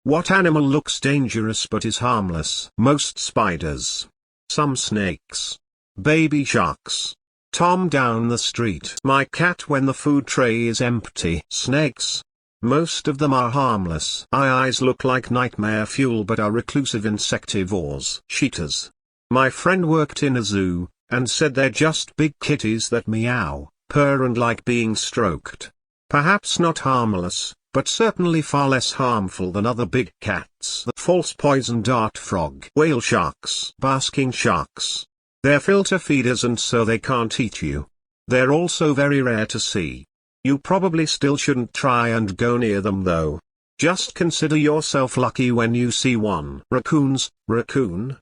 What animal looks dangerous but is harmless? Most spiders. Some snakes. Baby sharks. Tom down the street. My cat when the food tray is empty. Snakes. Most of them are harmless. Eyes look like nightmare fuel but are reclusive insectivores. Cheetahs. My friend worked in a zoo, and said they're just big kitties that meow, purr and like being stroked. Perhaps not harmless, but certainly far less harmful than other big cats. The false poison dart frog. Whale sharks. Basking sharks. They're filter feeders and so they can't eat you. They're also very rare to see. You probably still shouldn't try and go near them though. Just consider yourself lucky when you see one. Raccoons. Raccoon,